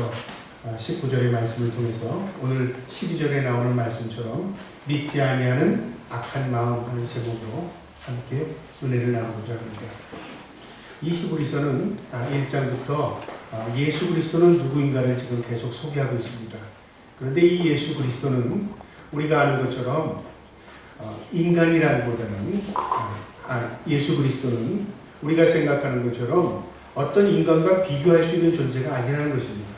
1절부터 19절의 말씀을 통해서 오늘 12절에 나오는 말씀처럼 믿지 아니하는 악한 마음 하는 제목으로 함께 은혜를 나누고자 합니다. 이 히브리서는 1장부터 예수 그리스도는 누구인가를 지금 계속 소개하고 있습니다. 그런데 이 예수 그리스도는 우리가 아는 것처럼 인간이라기보다는 예수 그리스도는 우리가 생각하는 것처럼 어떤 인간과 비교할 수 있는 존재가 아니라는 것입니다.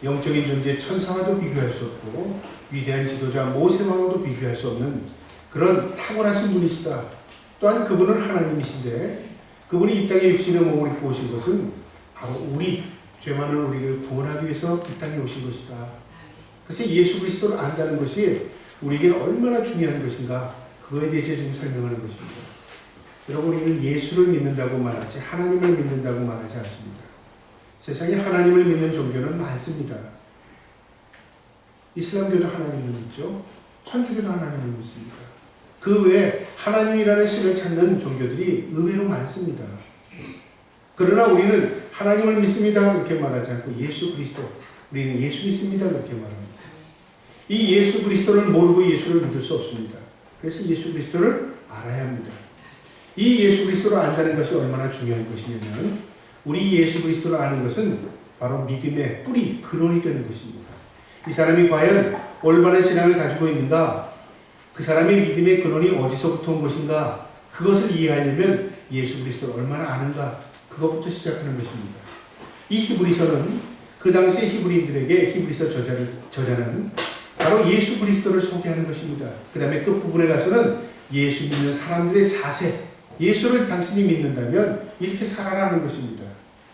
영적인 존재 천사와도 비교할 수 없고 위대한 지도자 모세와도 비교할 수 없는 그런 탁월하신 분이시다. 또한 그분은 하나님이신데 그분이 이 땅에 육신의 몸을 입고 오신 것은 바로 우리 죄 많은 우리를 구원하기 위해서 이 땅에 오신 것이다. 그래서 예수 그리스도를 안다는 것이 우리에게 얼마나 중요한 것인가 그거에 대해서 지금 설명하는 것입니다. 여러분, 우리는 예수를 믿는다고 말하지 하나님을 믿는다고 말하지 않습니다. 세상에 하나님을 믿는 종교는 많습니다. 이슬람교도 하나님을 믿죠. 천주교도 하나님을 믿습니다. 그 외에 하나님이라는 신을 찾는 종교들이 의외로 많습니다. 그러나 우리는 하나님을 믿습니다 그렇게 말하지 않고 예수 그리스도, 우리는 예수 믿습니다 그렇게 말합니다. 이 예수 그리스도를 모르고 예수를 믿을 수 없습니다. 그래서 예수 그리스도를 알아야 합니다. 이 예수 그리스도를 안다는 것이 얼마나 중요한 것이냐면 우리 예수 그리스도를 아는 것은 바로 믿음의 뿌리, 근원이 되는 것입니다. 이 사람이 과연 올바른 신앙을 가지고 있는가? 그 사람의 믿음의 근원이 어디서부터 온 것인가? 그것을 이해하려면 예수 그리스도를 얼마나 아는가? 그것부터 시작하는 것입니다. 이 히브리서는 그 당시 히브리인들에게 히브리서 저자는 바로 예수 그리스도를 소개하는 것입니다. 그 다음에 끝부분에 가서는 예수 믿는 사람들의 자세, 예수를 당신이 믿는다면 이렇게 살아라는 것입니다.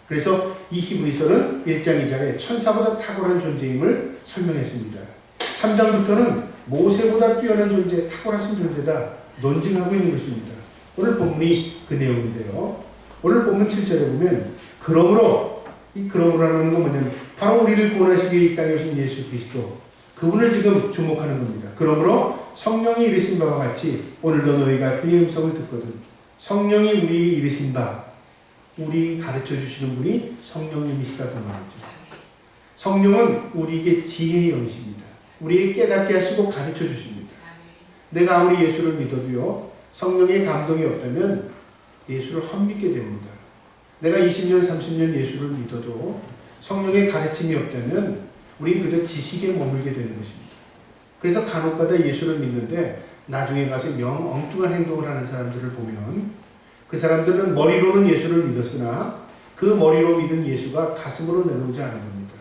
그래서 이 히브리서는 1장 2절에 천사보다 탁월한 존재임을 설명했습니다. 3장부터는 모세보다 뛰어난 존재, 탁월하신 존재다 논증하고 있는 것입니다. 오늘 본문이 그 내용인데요. 오늘 본문 7절에 보면 그러므로, 이 그러므로라는 건 뭐냐면 바로 우리를 구원하시기 위해 이 땅에 오신 예수 그리스도, 그분을 지금 주목하는 겁니다. 그러므로 성령이 이르신 바와 같이 오늘도 너희가 그의 음성을 듣거든. 성령이 우리 이르신 바, 우리 가르쳐 주시는 분이 성령님이시다고 말하죠. 성령은 우리에게 지혜의 영이십니다. 우리에게 깨닫게 하시고 가르쳐 주십니다. 내가 아무리 예수를 믿어도요, 성령의 감동이 없다면 예수를 헛믿게 됩니다. 내가 20년, 30년 예수를 믿어도 성령의 가르침이 없다면 우린 그저 지식에 머물게 되는 것입니다. 그래서 간혹가다 예수를 믿는데 나중에 가서 영 엉뚱한 행동을 하는 사람들을 보면 그 사람들은 머리로는 예수를 믿었으나 그 머리로 믿은 예수가 가슴으로 내려오지 않은 겁니다.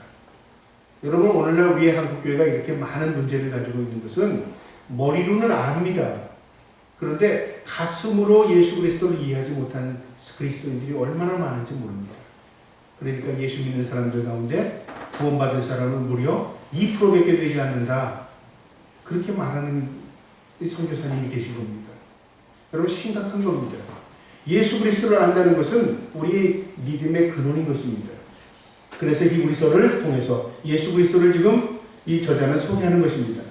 여러분, 오늘날 우리의 한국교회가 이렇게 많은 문제를 가지고 있는 것은 머리로는 압니다. 그런데 가슴으로 예수 그리스도를 이해하지 못한 그리스도인들이 얼마나 많은지 모릅니다. 그러니까 예수 믿는 사람들 가운데 구원받은 사람은 무려 2%밖에 되지 않는다. 그렇게 말하는 선교사님이 계신 겁니다. 여러분, 심각한 겁니다. 예수 그리스도를 안다는 것은 우리의 믿음의 근원인 것입니다. 그래서 히브리서를 통해서 예수 그리스도를 지금 이 저자는 소개하는 것입니다.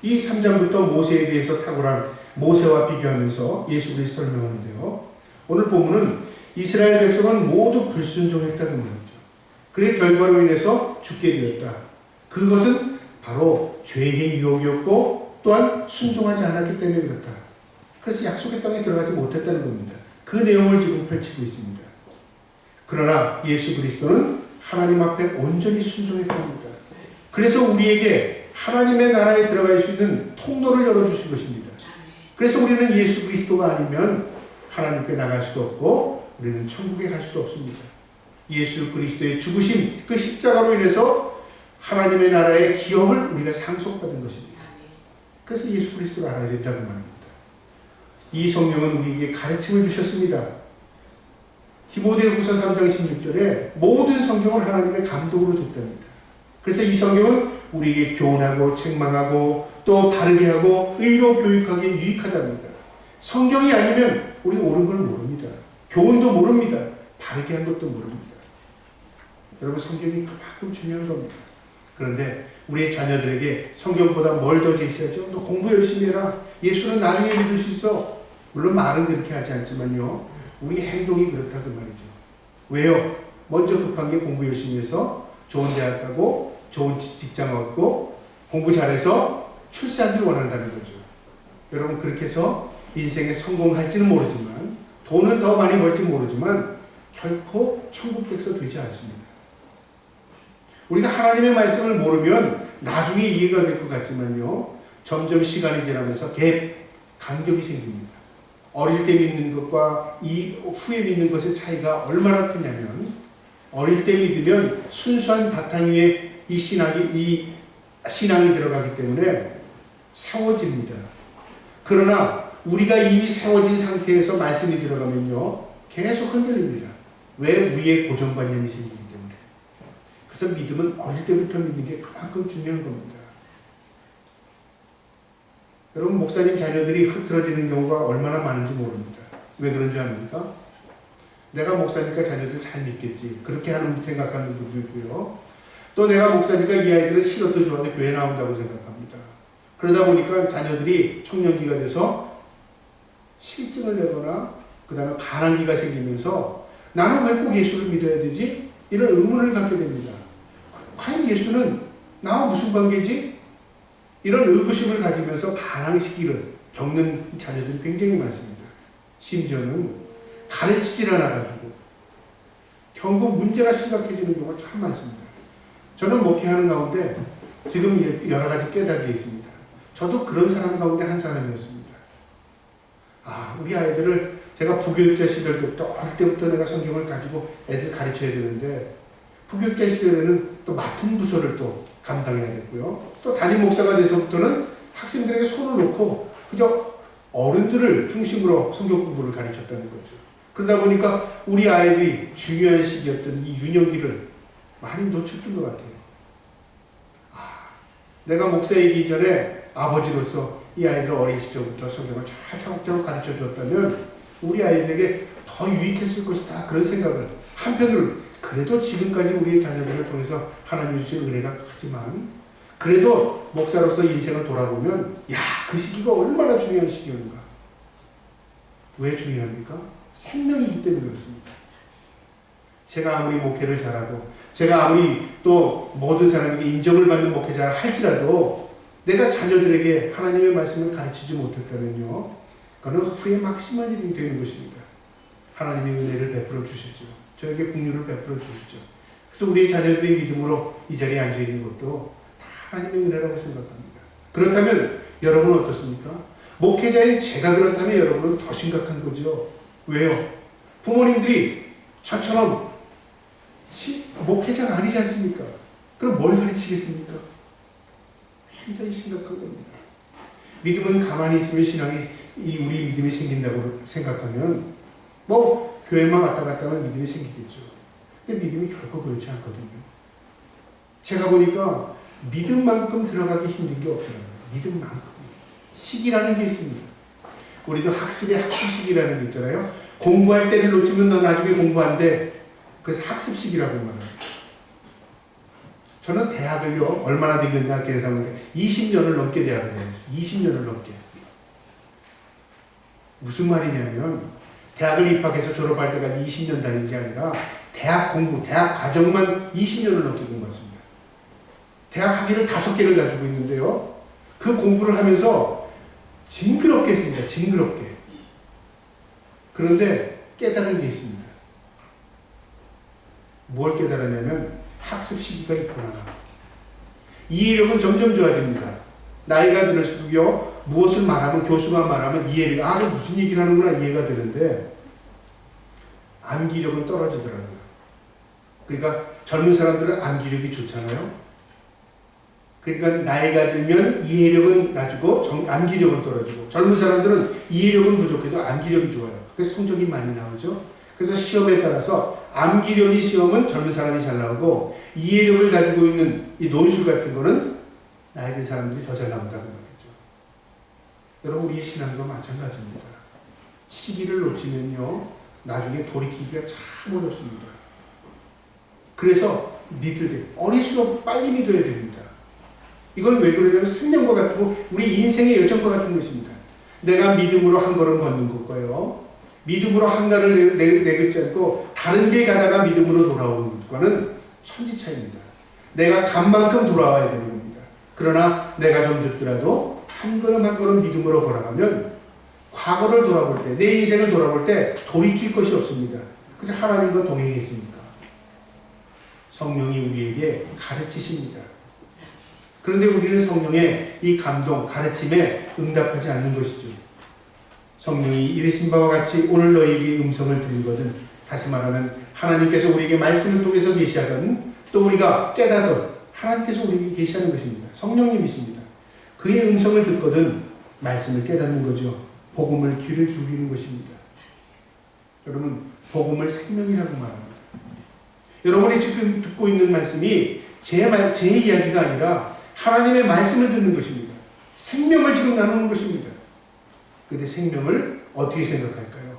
이 3장부터 모세에 대해서 탁월한 모세와 비교하면서 예수 그리스도를 설명하는데요. 오늘 본문은 이스라엘 백성은 모두 불순종했다는 말이죠. 그의 결과로 인해서 죽게 되었다. 그것은 바로 죄의 유혹이었고 또한 순종하지 않았기 때문에 그렇다. 그래서 약속의 땅에 들어가지 못했다는 겁니다. 그 내용을 지금 펼치고 있습니다. 그러나 예수 그리스도는 하나님 앞에 온전히 순종했답니다. 그래서 우리에게 하나님의 나라에 들어갈 수 있는 통로를 열어주신 것입니다. 그래서 우리는 예수 그리스도가 아니면 하나님께 나갈 수도 없고 우리는 천국에 갈 수도 없습니다. 예수 그리스도의 죽으심, 그 십자가로 인해서 하나님의 나라의 기업을 우리가 상속받은 것입니다. 그래서 예수 그리스도를 알아야 된다고 말합니다. 이 성령은 우리에게 가르침을 주셨습니다. 디모데후서 3장 16절에 모든 성경을 하나님의 감동으로 듣답니다. 그래서 이 성경은 우리에게 교훈하고 책망하고 또 바르게 하고 의로 교육하기에 유익하답니다. 성경이 아니면 우리 옳은 걸 모릅니다. 교훈도 모릅니다. 바르게 한 것도 모릅니다. 여러분, 성경이 그만큼 중요한 겁니다. 그런데 우리의 자녀들에게 성경보다 뭘 더 제시하죠? 너 공부 열심히 해라. 예수는 나중에 믿을 수 있어. 물론 말은 그렇게 하지 않지만요, 우리 행동이 그렇다 그 말이죠. 왜요? 먼저 급한 게 공부 열심히 해서 좋은 대학 가고 좋은 직장 얻고 공부 잘해서 출세하기를 원한다는 거죠. 여러분 그렇게 해서 인생에 성공할지는 모르지만 돈은 더 많이 벌지 모르지만 결코 천국 백서 되지 않습니다. 우리가 하나님의 말씀을 모르면 나중에 이해가 될 것 같지만요. 점점 시간이 지나면서 간격이 생깁니다. 어릴 때 믿는 것과 후에 믿는 것의 차이가 얼마나 크냐면 어릴 때 믿으면 순수한 바탕 위에 이 신앙이 들어가기 때문에 세워집니다. 그러나 우리가 이미 세워진 상태에서 말씀이 들어가면요. 계속 흔들립니다. 왜? 위에 고정관념이 생기기 때문에. 그래서 믿음은 어릴 때부터 믿는 게 그만큼 중요한 겁니다. 여러분 목사님 자녀들이 흐트러지는 경우가 얼마나 많은지 모릅니다. 왜 그런 줄 압니까? 내가 목사니까 자녀들 잘 믿겠지. 그렇게 생각하는 분도 있고요. 또 내가 목사니까 이 아이들은 실업도 좋아하는데 교회 나온다고 생각합니다. 그러다 보니까 자녀들이 청년기가 돼서 실증을 내거나 그 다음에 반항기가 생기면서 나는 왜 꼭 예수를 믿어야 되지? 이런 의문을 갖게 됩니다. 과연 예수는 나와 무슨 관계지? 이런 의구심을 가지면서 반항 시기를 겪는 이 자녀들이 굉장히 많습니다. 심지어는 가르치질 않아가지고 결국 문제가 심각해지는 경우가 참 많습니다. 저는 목회하는 가운데 지금 여러 가지 깨닫게 있습니다. 저도 그런 사람 가운데 한 사람이었습니다. 우리 아이들을 제가 부교육자 시절 때부터 어릴 때부터 내가 성경을 가지고 애들 가르쳐야 되는데 부교육자 시절에는 또 맡은 부서를 또 감당해야 됐고요. 또 담임 목사가 돼서부터는 학생들에게 손을 놓고 그저 어른들을 중심으로 성경 공부를 가르쳤다는 거죠. 그러다 보니까 우리 아이들이 중요한 시기였던 이 유년기를 많이 놓쳤던 것 같아요. 내가 목사이기 전에 아버지로서 이 아이들 어린 시절부터 성경을 잘 차곡차곡 가르쳐 주었다면 우리 아이들에게 더 유익했을 것이다. 그런 생각을 한편으로 그래도 지금까지 우리의 자녀들을 통해서 하나님 주신 은혜가 크지만 그래도 목사로서 인생을 돌아보면 그 시기가 얼마나 중요한 시기였는가. 왜 중요합니까? 생명이기 때문에 그렇습니다. 제가 아무리 목회를 잘하고 제가 아무리 또 모든 사람에게 인정을 받는 목회자를 할지라도 내가 자녀들에게 하나님의 말씀을 가르치지 못했다면요. 그거는 후에 막심한 일이 되는 것입니다. 하나님의 은혜를 베풀어 주셨죠. 저에게 긍휼을 베풀어 주셨죠. 그래서 우리 자녀들의 믿음으로 이 자리에 앉아있는 것도 다 하나님의 은혜라고 생각합니다. 그렇다면 여러분은 어떻습니까? 목회자인 제가 그렇다면 여러분은 더 심각한 거죠. 왜요? 부모님들이 저처럼 목회자가 아니지 않습니까? 그럼 뭘 가르치겠습니까? 굉장히 심각한 겁니다. 믿음은 가만히 있으면 우리 믿음이 생긴다고 생각하면 교회만 왔다 갔다 하면 믿음이 생기겠죠. 근데 믿음이 결코 그렇지 않거든요. 제가 보니까 믿음만큼 들어가기 힘든 게 없더라고요. 믿음만큼. 시기라는 게 있습니다. 우리도 학습의 학습 시기라는 게 있잖아요. 공부할 때를 놓치면 너 나중에 공부한대. 그래서 학습 시기라고 말합니다. 저는 대학을요, 얼마나 다녔냐 계산하면 20년을 넘게 대학을 다녔어요. 20년을 넘게. 무슨 말이냐면 대학을 입학해서 졸업할 때까지 20년 다닌 게 아니라 대학 과정만 20년을 넘게 공부했습니다. 대학 학위를 5개를 가지고 있는데요. 그 공부를 하면서 징그럽게 했습니다. 징그럽게. 그런데 깨달은 게 있습니다. 뭘 깨달았냐면 학습 시기가 있구나. 이해력은 점점 좋아집니다. 나이가 들을수록요. 무엇을 말하면 교수가 말하면 이해력, 무슨 얘기를 하는구나 이해가 되는데 암기력은 떨어지더라고요. 그러니까 젊은 사람들은 암기력이 좋잖아요. 그러니까 나이가 들면 이해력은 낮고 암기력은 떨어지고 젊은 사람들은 이해력은 부족해도 암기력이 좋아요. 그래서 성적이 많이 나오죠. 그래서 시험에 따라서 암기력이 시험은 젊은 사람이 잘 나오고 이해력을 가지고 있는 이 논술 같은 거는 나이 든 사람들이 더 잘 나온다고 말이죠. 여러분 우리 신앙도 마찬가지입니다. 시기를 놓치면요. 나중에 돌이키기가 참 어렵습니다. 그래서 믿을 때 어릴수록 빨리 믿어야 됩니다. 이건 왜 그러냐면 생명과 같고 우리 인생의 여정과 같은 것입니다. 내가 믿음으로 한 걸음 걷는 것과요. 믿음으로 한 날을 내긋지 않고 다른 길 가다가 믿음으로 돌아오는 것과는 천지 차이입니다. 내가 간 만큼 돌아와야 되는 겁니다. 그러나 내가 좀 늦더라도 한 걸음 한 걸음 믿음으로 걸어가면 과거를 돌아볼 때, 내 인생을 돌아볼 때 돌이킬 것이 없습니다. 그저 하나님과 동행했으니까. 성령이 우리에게 가르치십니다. 그런데 우리는 성령의 이 감동, 가르침에 응답하지 않는 것이죠. 성령이 이르신 바와 같이 오늘 너희에게 음성을 들리거든. 다시 말하면 하나님께서 우리에게 말씀을 통해서 계시하던, 또 우리가 깨닫던 하나님께서 우리에게 계시하는 것입니다. 성령님이십니다. 그의 음성을 듣거든 말씀을 깨닫는 거죠. 복음을 귀를 기울이는 것입니다. 여러분, 복음을 생명이라고 말합니다. 여러분이 지금 듣고 있는 말씀이 제 이야기가 아니라 하나님의 말씀을 듣는 것입니다. 생명을 지금 나누는 것입니다. 근데 생명을 어떻게 생각할까요?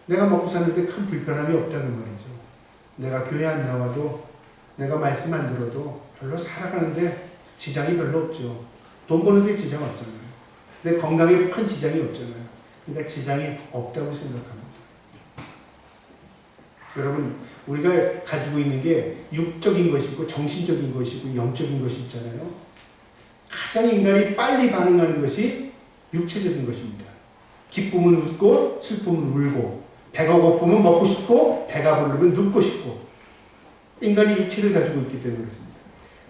내가 먹고 사는데 큰 불편함이 없다는 말이죠. 내가 교회 안 나와도, 내가 말씀 안 들어도 별로 살아가는데 지장이 별로 없죠. 돈 버는데 지장 없잖아요. 내 건강에 큰 지장이 없잖아요. 그러니까 지장이 없다고 생각합니다. 여러분, 우리가 가지고 있는 게 육적인 것이고 정신적인 것이고 영적인 것이 있잖아요. 가장 인간이 빨리 반응하는 것이 육체적인 것입니다. 기쁨은 웃고 슬픔은 울고, 배가 고프면 먹고 싶고, 배가 부르면 눕고 싶고, 인간이 육체를 가지고 있기 때문에 그렇습니다.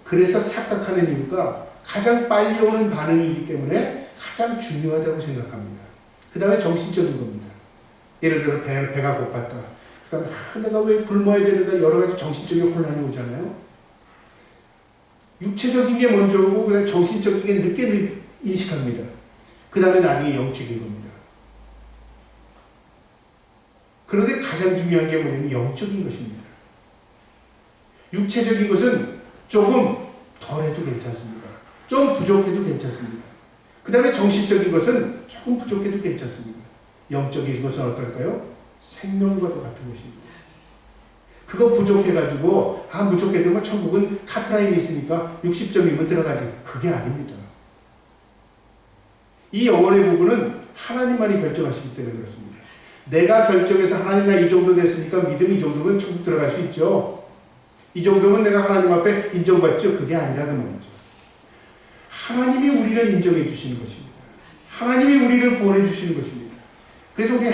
그래서 착각하는 이유가 가장 빨리 오는 반응이기 때문에 가장 중요하다고 생각합니다. 그 다음에 정신적인 겁니다. 예를 들어 배가 고팠다. 그 다음에 내가 왜 굶어야 되는가, 여러 가지 정신적인 혼란이 오잖아요. 육체적인 게 먼저 오고 그 다음에 정신적인 게 늦게 인식합니다. 그 다음에 나중에 영적인 겁니다. 그런데 가장 중요한 게 뭐냐면 영적인 것입니다. 육체적인 것은 조금 덜해도 괜찮습니다. 좀 부족해도 괜찮습니다. 그 다음에 정신적인 것은 조금 부족해도 괜찮습니다. 영적인 것은 어떨까요? 생명과도 같은 것입니다. 그거 부족해가지고 부족해도 천국은 카트라인이 있으니까 60점이면 들어가지. 그게 아닙니다. 이 영혼의 부분은 하나님만이 결정하시기 때문에 그렇습니다. 내가 결정해서 하나님 나 이 정도 됐으니까 믿음 이 정도면 천국 들어갈 수 있죠. 이 정도면 내가 하나님 앞에 인정받죠. 그게 아니라는 말이죠. 하나님이 우리를 인정해 주시는 것입니다. 하나님이 우리를 구원해 주시는 것입니다. 그래서 우리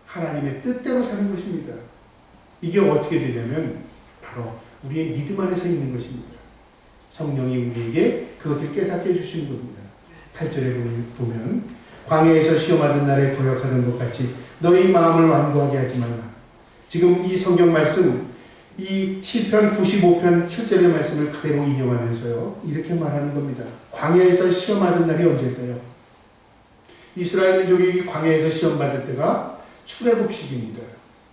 하나님의 뜻대로 사는 것입니다. 이게 어떻게 되냐면 바로 우리의 믿음 안에서 있는 것입니다. 성령이 우리에게 그것을 깨닫게 해주시는 겁니다. 8절에 보면 광야에서 시험하던 날에 고역하는 것 같이 너희 마음을 완고하게 하지 말라. 지금 이 성경 말씀, 이 시편 95편 7절의 말씀을 그대로 인용하면서요, 이렇게 말하는 겁니다. 광야에서 시험하던 날이 언제일까요? 이스라엘 민족이 광야에서 시험받을 때가 출애굽식입니다.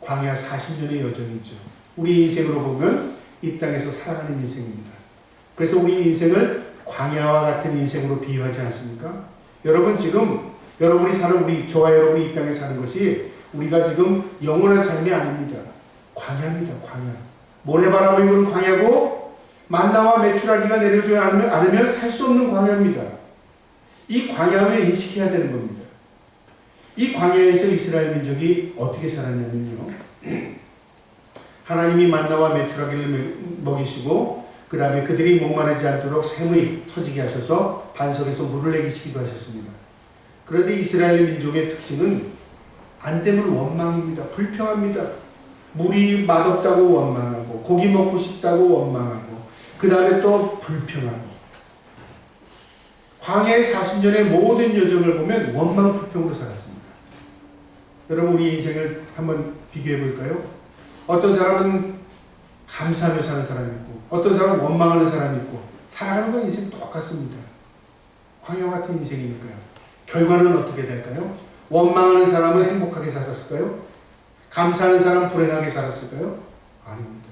광야 40년의 여정이죠. 우리 인생으로 보면 이 땅에서 살아가는 인생입니다. 그래서 우리 인생을 광야와 같은 인생으로 비유하지 않습니까? 여러분, 지금 여러분이 사는 저와 여러분이 이 땅에 사는 것이 우리가 지금 영원한 삶이 아닙니다. 광야입니다. 광야. 모래바람이 부는 광야고 만나와 메추라기가 내려주지 않으면 살 수 없는 광야입니다. 이 광야를 인식해야 되는 겁니다. 이 광야에서 이스라엘 민족이 어떻게 살았냐면요, 하나님이 만나와 메추라기를 먹이시고 그 다음에 그들이 목마르지 않도록 샘이 터지게 하셔서 반석에서 물을 내기시기도 하셨습니다. 그런데 이스라엘 민족의 특징은 안 되면 원망입니다. 불평합니다. 물이 맛없다고 원망하고, 고기 먹고 싶다고 원망하고, 그 다음에 또 불평하고. 광야의 40년의 모든 여정을 보면 원망 불평으로 살았습니다. 여러분, 우리 인생을 한번 비교해 볼까요? 어떤 사람은 감사하며 사는 사람이 있고, 어떤 사람은 원망하는 사람이 있고, 살아가는 건 인생 똑같습니다. 광야 같은 인생이니까요. 결과는 어떻게 될까요? 원망하는 사람은 행복하게 살았을까요? 감사하는 사람은 불행하게 살았을까요? 아닙니다.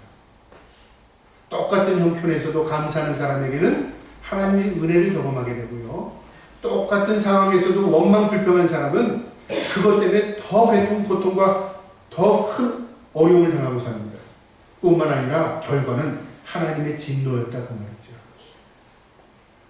똑같은 형편에서도 감사하는 사람에게는 하나님의 은혜를 경험하게 되고요, 똑같은 상황에서도 원망 불평한 사람은 그것 때문에 더 고통과 더 큰 어려움을 당하고 삽니다. 뿐만 아니라 결과는 하나님의 진노였다 그 말이죠.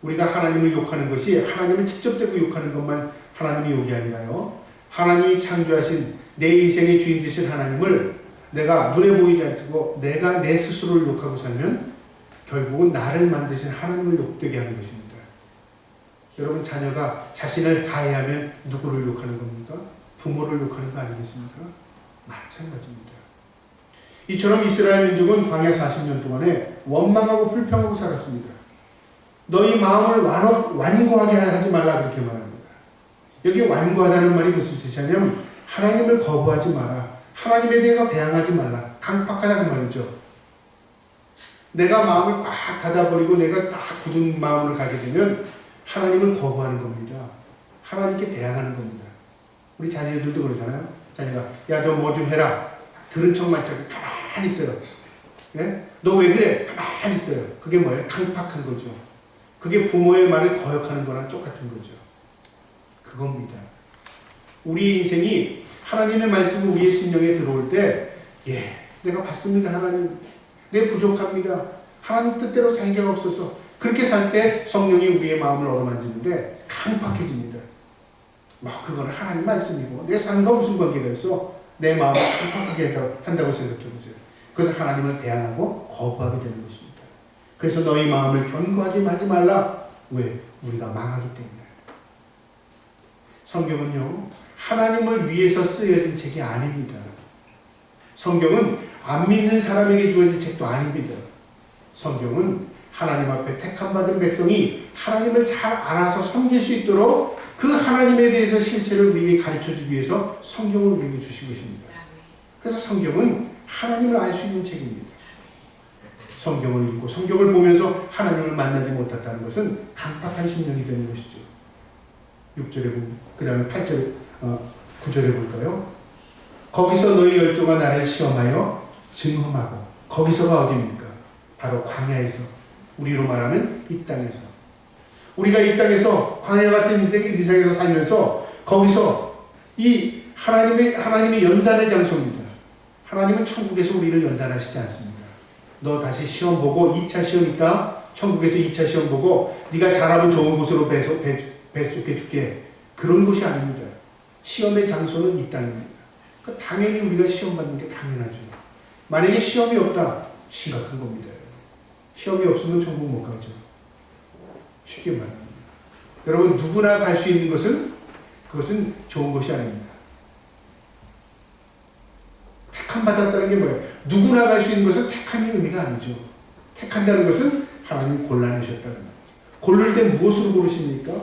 우리가 하나님을 욕하는 것이 하나님을 직접 대고 욕하는 것만 하나님의 욕이 아니라요, 하나님이 창조하신 내 인생의 주인 되신 하나님을 내가 눈에 보이지 않고 내가 내 스스로를 욕하고 살면 결국은 나를 만드신 하나님을 욕되게 하는 것입니다. 여러분, 자녀가 자신을 가해하면 누구를 욕하는 겁니까? 부모를 욕하는 거 아니겠습니까? 마찬가지입니다. 이처럼 이스라엘 민족은 광야 40년 동안에 원망하고 불평하고 살았습니다. 너희 마음을 완고하게 하지 말라 그렇게 말합니다. 여기 완고하다는 말이 무슨 뜻이냐면 하나님을 거부하지 마라. 하나님에 대해서 대항하지 말라. 강팍하다는 말이죠. 내가 마음을 꽉 닫아버리고 내가 딱 굳은 마음을 가게 되면 하나님을 거부하는 겁니다. 하나님께 대항하는 겁니다. 우리 자녀들도 그러잖아요. 자녀가 야, 너 뭐 좀 해라. 들은 척만 자꾸 가만히 있어요. 예? 너 왜 그래? 가만히 있어요. 그게 뭐예요? 강팍한 거죠. 그게 부모의 말을 거역하는 거랑 똑같은 거죠. 그겁니다. 우리 인생이 하나님의 말씀이 우리의 심령에 들어올 때, 예, 내가 받습니다, 하나님. 내 부족합니다. 하나님 뜻대로 살게 없어서. 그렇게 살 때 성령이 우리의 마음을 어루만지는데 강팍해집니다. 그거는 하나님 말씀이고 내 삶과 무슨 관계가 있어? 내 마음을 강팍하게 한다고 생각해 보세요. 그래서 하나님을 대항하고 거부하게 되는 것입니다. 그래서 너희 마음을 견고하게 하지 말라. 왜? 우리가 망하기 때문에. 성경은요, 하나님을 위해서 쓰여진 책이 아닙니다. 성경은 안 믿는 사람에게 주어진 책도 아닙니다. 성경은 하나님 앞에 택함받은 백성이 하나님을 잘 알아서 섬길 수 있도록 그 하나님에 대해서 실체를 우리에게 가르쳐주기 위해서 성경을 우리에게 주신 것입니다. 그래서 성경은 하나님을 알 수 있는 책입니다. 성경을 읽고 성경을 보면서 하나님을 만나지 못했다는 것은 강팍한 심령이 되는 것이죠. 6절에 보면, 그 다음에 8절에, 9절에 볼까요? 거기서 너희 열조가 나를 시험하여 증험하고, 거기서가 어디입니까? 바로 광야에서, 우리로 말하면 이 땅에서. 우리가 이 땅에서 광야 같은 이 세상에서 살면서 거기서 이 하나님의 연단의 장소입니다. 하나님은 천국에서 우리를 연단하시지 않습니다. 너 다시 시험 보고 2차 시험 있다. 천국에서 2차 시험 보고 네가 잘하면 좋은 곳으로 배속해 줄게. 그런 곳이 아닙니다. 시험의 장소는 이 땅입니다. 그러니까 당연히 우리가 시험 받는 게 당연하죠. 만약에 시험이 없다, 심각한 겁니다. 시험이 없으면 천국 못 가죠. 쉽게 말합니다. 여러분, 누구나 갈 수 있는 것은 그것은 좋은 것이 아닙니다. 택함 받았다는 게 뭐예요? 누구나 갈 수 있는 것은 택함이 의미가 아니죠. 택한다는 것은 하나님이 골라내셨다는 거죠. 고를 때 무엇으로 고르십니까?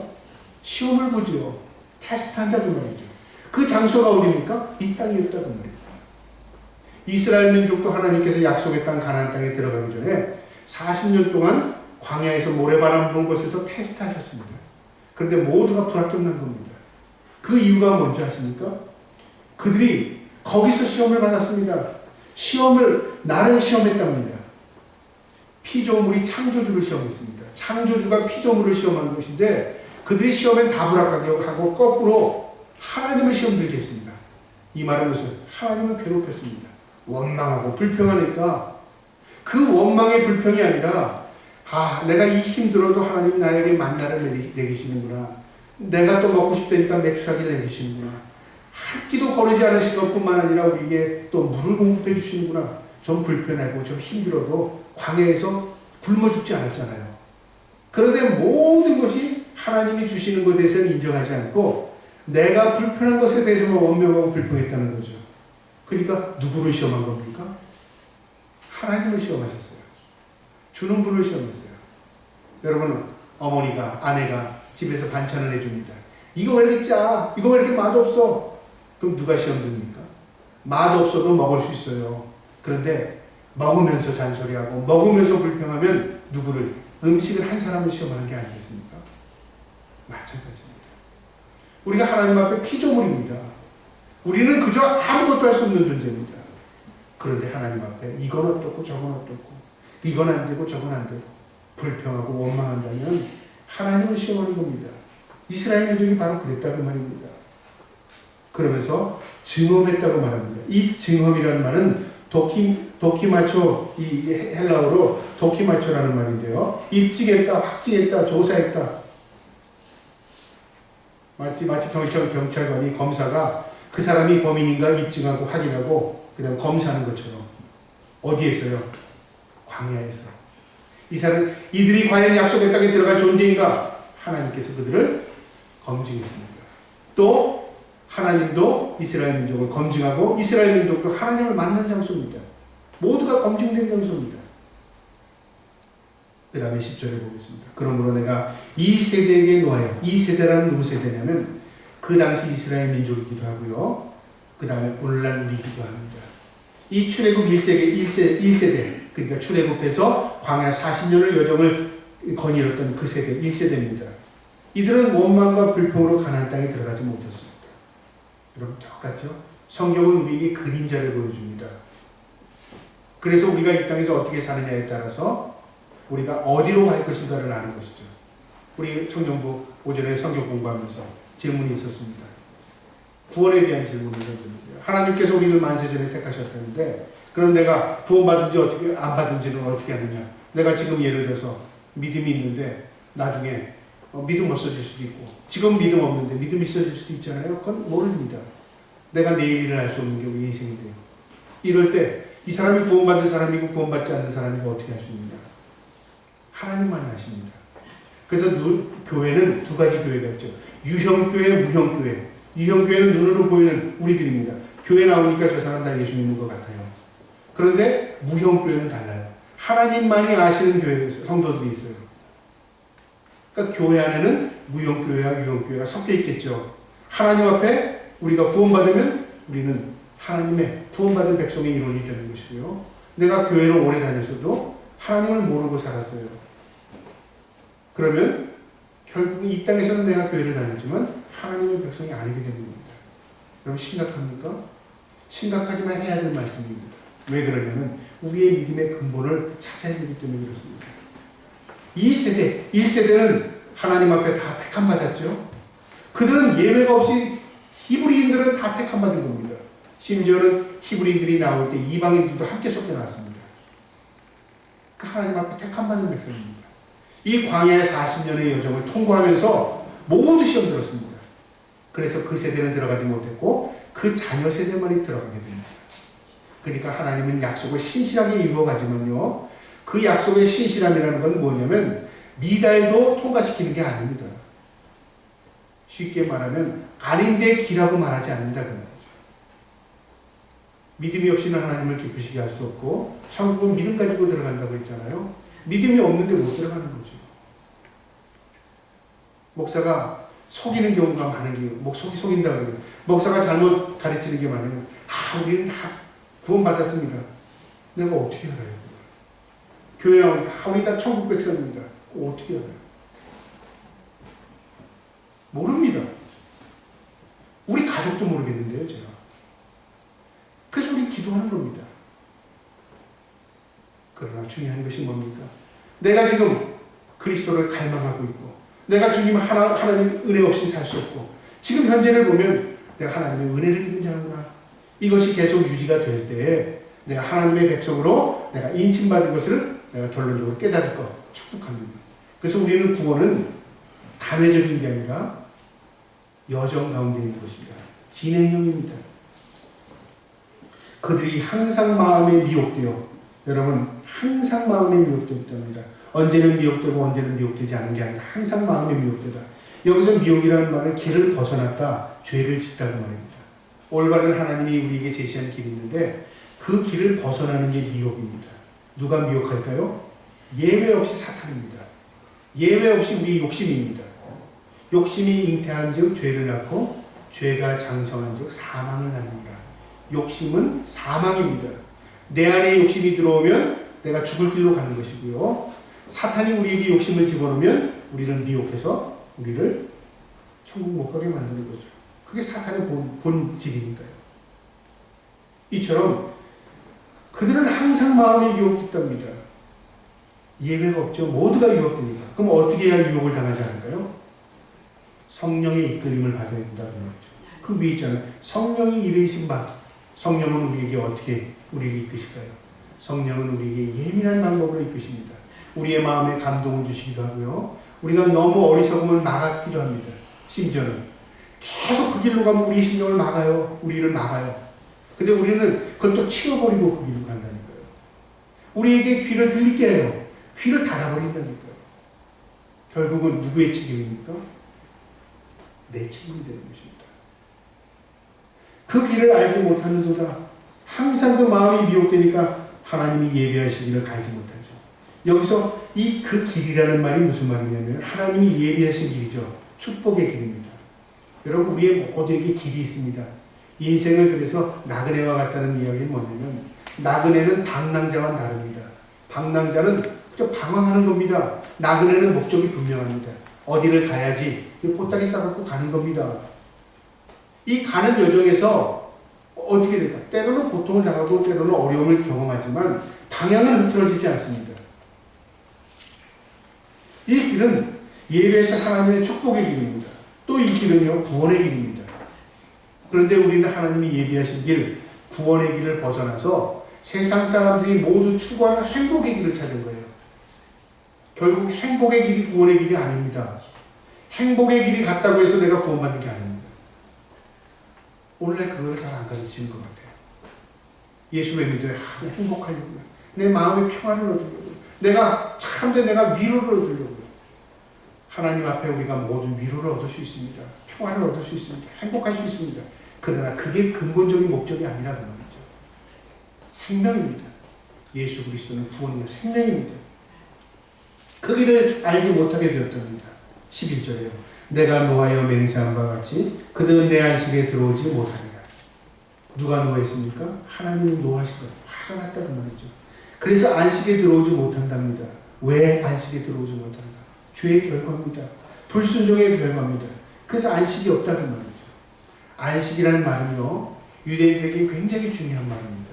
시험을 보죠. 테스트한다는 말이죠. 그 장소가 어디입니까? 이 땅이었다는 말이에요. 이스라엘 민족도 하나님께서 약속의 땅 가나안 땅에 들어가기 전에 40년 동안 광야에서 모래바람 부는 곳에서 테스트하셨습니다. 그런데 모두가 불합격난 겁니다. 그 이유가 뭔지 아십니까? 그들이 거기서 시험을 받았습니다. 나를 시험했답니다. 피조물이 창조주를 시험했습니다. 창조주가 피조물을 시험하는 것인데 그들이 시험엔 다 불합격하고 거꾸로 하나님을 시험 들게 했습니다. 이 말은 무슨? 하나님을 괴롭혔습니다. 원망하고 불평하니까 그 원망의 불평이 아니라 내가 이 힘들어도 하나님 나에게 만나를 내리시는구나. 내가 또 먹고 싶다니까 메추라기를 내리시는구나. 한 끼도 거르지 않으신 것뿐만 아니라 우리에게 또 물을 공급해 주시는구나. 좀 불편하고 좀 힘들어도 광야에서 굶어 죽지 않았잖아요. 그런데 모든 것이 하나님이 주시는 것에 대해서는 인정하지 않고 내가 불편한 것에 대해서만 원명하고 불평했다는 거죠. 그러니까 누구를 시험한 겁니까? 하나님을 시험하셨어요. 주는 분을 시험했어요. 여러분, 어머니가, 아내가 집에서 반찬을 해줍니다. 이거 왜 이렇게 짜? 이거 왜 이렇게 맛없어? 그럼 누가 시험 듭니까? 맛없어도 먹을 수 있어요. 그런데 먹으면서 잔소리하고 먹으면서 불평하면 누구를? 음식을 한 사람을 시험하는 게 아니겠습니까? 마찬가지입니다. 우리가 하나님 앞에 피조물입니다. 우리는 그저 아무것도 할 수 없는 존재입니다. 그런데 하나님 앞에 이건 어떻고 저건 어떻고 이건 안 되고 저건 안 되고 불평하고 원망한다면 하나님을 시험하는 겁니다. 이스라엘 민족이 바로 그랬다고 말입니다. 그러면서 증험했다고 말합니다. 이 증험이라는 말은 도키마초, 이 헬라어로 도키마초라는 말인데요. 입증했다, 확증했다, 조사했다. 마치 경찰관이, 검사가 그 사람이 범인인가 입증하고 확인하고 그 다음 검사하는 것처럼. 어디에서요? 광야에서. 이들이 과연 약속의 땅에 들어갈 존재인가? 하나님께서 그들을 검증했습니다. 또 하나님도 이스라엘 민족을 검증하고 이스라엘 민족도 하나님을 만난 장소입니다. 모두가 검증된 장소입니다. 그 다음에 10절에 보겠습니다. 그러므로 내가 이 세대에게 노하여, 이 세대라는 누구 세대냐면 그 당시 이스라엘 민족이기도 하고요. 그 다음에 오늘날 우리이기도 합니다. 이 출애굽 1세대, 그러니까 출애굽해서 광야 40년을 여정을 거닐었던 그 세대, 1세대입니다. 이들은 원망과 불평으로 가나안 땅에 들어가지 못했습니다. 여러분 똑같죠? 성경은 우리에게 그림자를 보여줍니다. 그래서 우리가 이 땅에서 어떻게 사느냐에 따라서 우리가 어디로 갈 것인가를 아는 것이죠. 우리 청년부 오전에 성경 공부하면서 질문이 있었습니다. 구원에 대한 질문을 던졌는데요. 하나님께서 우리를 만세전에 택하셨다는데 그럼 내가 구원받은지 어떻게 안 받은지는 어떻게 하느냐. 내가 지금 예를 들어서 믿음이 있는데 나중에 믿음 없어질 수도 있고 지금 믿음 없는데 믿음 있어질 수도 있잖아요. 그건 모릅니다. 내가 내일을 알 수 없는 게 우리 인생이 돼요. 이럴 때 이 사람이 구원받은 사람이고 구원받지 않는 사람이고 어떻게 할 수 있느냐. 하나님만이 아십니다. 그래서 교회는 두 가지 교회가 있죠. 유형교회, 무형교회. 유형교회는 눈으로 보이는 우리들입니다. 교회 나오니까 저 사람 다 예수 믿는 것 같아요. 그런데 무형교회는 달라요. 하나님만이 아시는 교회, 성도들이 있어요. 그러니까 교회 안에는 무형교회와 유형교회가 섞여 있겠죠. 하나님 앞에 우리가 구원받으면 우리는 하나님의 구원받은 백성의 일원이 되는 것이고요. 내가 교회를 오래 다녔어도 하나님을 모르고 살았어요. 그러면 결국 이 땅에서는 내가 교회를 다녔지만 하나님의 백성이 아니게 되는 겁니다. 여러분 심각합니까? 심각하지만 해야 될 말씀입니다. 왜 그러냐면 우리의 믿음의 근본을 찾아야 되기 때문에 그렇습니다. 이 세대, 1세대는 하나님 앞에 다 택함 받았죠. 그들은 예외가 없이 히브리인들은 다 택함 받은 겁니다. 심지어는 히브리인들이 나올 때 이방인들도 함께 섞여 나왔습니다. 그 하나님 앞에 택함 받은 백성입니다. 이 광야의 40년의 여정을 통과하면서 모두 시험 들었습니다. 그래서 그 세대는 들어가지 못했고 그 자녀 세대만이 들어가게 됩니다. 그러니까 하나님은 약속을 신실하게 이루어가지만요. 그 약속의 신실함이라는 건 뭐냐면 미달도 통과시키는 게 아닙니다. 쉽게 말하면 아닌데 기라고 말하지 않는다 그 말이죠. 믿음이 없이는 하나님을 기쁘시게 할 수 없고 천국은 믿음 가지고 들어간다고 했잖아요. 믿음이 없는데 못 들어가는 거죠. 목사가 속이는 경우가 많은 게 속인다 그래요. 목사가 잘못 가르치는 게 많으면 우리는 다 구원받았습니다. 내가 어떻게 알아요? 교회 나오니까 우리 다 천국 백성입니다. 그거 어떻게 알아요? 모릅니다. 우리 가족도 모르겠는데요, 제가. 그래서 우리 기도하는 겁니다. 그러나 중요한 것이 뭡니까? 내가 지금 그리스도를 갈망하고 있고 내가 주님 하나님 은혜 없이 살 수 없고 지금 현재를 보면 내가 하나님의 은혜를 입은 자구나. 이것이 계속 유지가 될 때에 내가 하나님의 백성으로 내가 인침받은 것을 내가 결론적으로 깨달을 것 축복합니다. 그래서 우리는 구원은 단회적인 게 아니라 여정 가운데 있는 것입니다. 진행형입니다. 그들이 항상 마음에 미혹되어 여러분 항상 마음에 미혹되었답니다. 언제는 미혹되고 언제는 미혹되지 않은 게 아니라 항상 마음에 미혹되다. 여기서 미혹이라는 말은 길을 벗어났다. 죄를 짓다는 말입니다. 올바른 하나님이 우리에게 제시한 길이 있는데 그 길을 벗어나는 게 미혹입니다. 누가 미혹할까요? 예외 없이 사탄입니다. 예외 없이 우리 욕심입니다. 욕심이 잉태한 즉 죄를 낳고 죄가 장성한 즉 사망을 낳는다. 욕심은 사망입니다. 내 안에 욕심이 들어오면 내가 죽을 길로 가는 것이고요. 사탄이 우리에게 욕심을 집어넣으면 우리를 미혹해서 우리를 천국 못 가게 만드는 거죠. 그게 사탄의 본질이니까요. 이처럼 그들은 항상 마음에 유혹됐답니다. 예외가 없죠. 모두가 유혹되니까. 그럼 어떻게 해야 유혹을 당하지 않을까요? 성령의 이끌림을 받아야 된다는 거죠. 그 위에 있잖아요. 성령이 이르신 바. 성령은 우리에게 어떻게 우리를 이끄실까요? 성령은 우리에게 예민한 방법으로 이끄십니다. 우리의 마음에 감동을 주시기도 하고요. 우리가 너무 어리석음을 막았기도 합니다. 심지어는 계속 그 길로 가면 우리의 심령을 막아요. 우리를 막아요. 근데 우리는 그걸 또 치워버리고 그 길로 간다니까요. 우리에게 귀를 들리게 해요. 귀를 닫아버린다니까요. 결국은 누구의 책임입니까? 내 책임이 되는 것입니다. 그 길을 알지 못하는도다. 항상 그 마음이 미혹되니까 하나님이 예비하시기를 알지 못하죠. 여기서 이 그 길이라는 말이 무슨 말이냐면 하나님이 예비하신 길이죠. 축복의 길입니다. 여러분 우리의 모두에게 길이 있습니다. 인생을 그래서 나그네와 같다는 이야기는 뭐냐면 나그네는 방랑자와 다릅니다. 방랑자는 그저 방황하는 겁니다. 나그네는 목적이 분명합니다. 어디를 가야지 보따리 싸갖고 가는 겁니다. 이 가는 여정에서 어떻게 될까? 때로는 고통을 당하고 때로는 어려움을 경험하지만 방향은 흐트러지지 않습니다. 이 길은 예배에서 하나님의 축복의 길입니다. 또 이 길은요 구원의 길입니다. 그런데 우리는 하나님이 예비하신 길, 구원의 길을 벗어나서 세상 사람들이 모두 추구하는 행복의 길을 찾은 거예요. 결국 행복의 길이 구원의 길이 아닙니다. 행복의 길이 같다고 해서 내가 구원받는 게 아닙니다. 원래 그걸 잘 안 가르치는 것 같아요. 예수를 믿어야 행복하려고요. 내 마음의 평안을 얻으려고요. 내가 참된 내가 위로를 얻으려고요. 하나님 앞에 우리가 모두 위로를 얻을 수 있습니다. 평안을 얻을 수 있습니다. 행복할 수 있습니다. 그러나 그게 근본적인 목적이 아니라는 말이죠. 생명입니다. 예수 그리스도는 구원이요 생명입니다. 그 길을 알지 못하게 되었답니다. 11절에요. 내가 노하여 맹세한 바와 같이 그들은 내 안식에 들어오지 못하리라. 누가 노했습니까? 하나님이 노하시더라. 화가 났다는 말이죠. 그래서 안식에 들어오지 못한답니다. 왜 안식에 들어오지 못한다? 죄의 결과입니다. 불순종의 결과입니다. 그래서 안식이 없다는 말이죠. 안식이라는 말은요, 유대인들에게 굉장히 중요한 말입니다.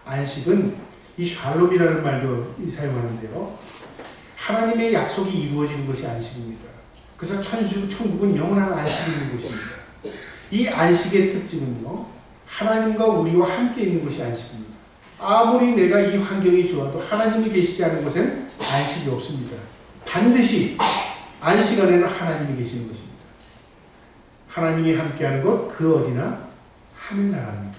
안식은 이 샬롬이라는 말도 사용하는데요. 하나님의 약속이 이루어지는 것이 안식입니다. 그래서 천국은 영원한 안식이 있는 곳입니다. 이 안식의 특징은요, 하나님과 우리와 함께 있는 것이 안식입니다. 아무리 내가 이 환경이 좋아도 하나님이 계시지 않은 곳엔 안식이 없습니다. 반드시 안식 안에는 하나님이 계시는 것입니다. 하나님이 함께하는 곳 그 어디나 하늘나라입니다.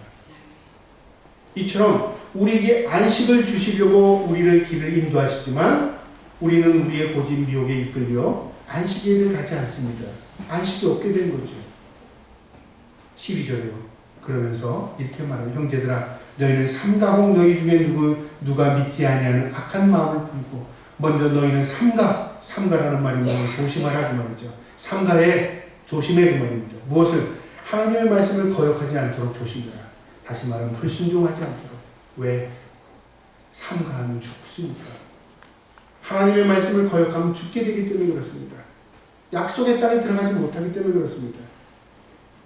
이처럼 우리에게 안식을 주시려고 우리를 길을 인도하시지만 우리는 우리의 고집 미혹에 이끌려 안식일을 가지 않습니다. 안식이 없게 된 거죠. 12절에요. 그러면서 이렇게 말하는 형제들아 너희는 삼가홍 너희 중에 누가 믿지 아니하는 악한 마음을 품고 먼저 너희는 삼가라는 말이 뭐냐면 조심하라 그 말이죠. 삼가에 조심해 그 말입니다. 무엇을? 하나님의 말씀을 거역하지 않도록 조심하라. 다시 말하면 불순종하지 않도록. 왜? 삼가하면 죽습니다. 하나님의 말씀을 거역하면 죽게 되기 때문에 그렇습니다. 약속의 땅에 들어가지 못하기 때문에 그렇습니다.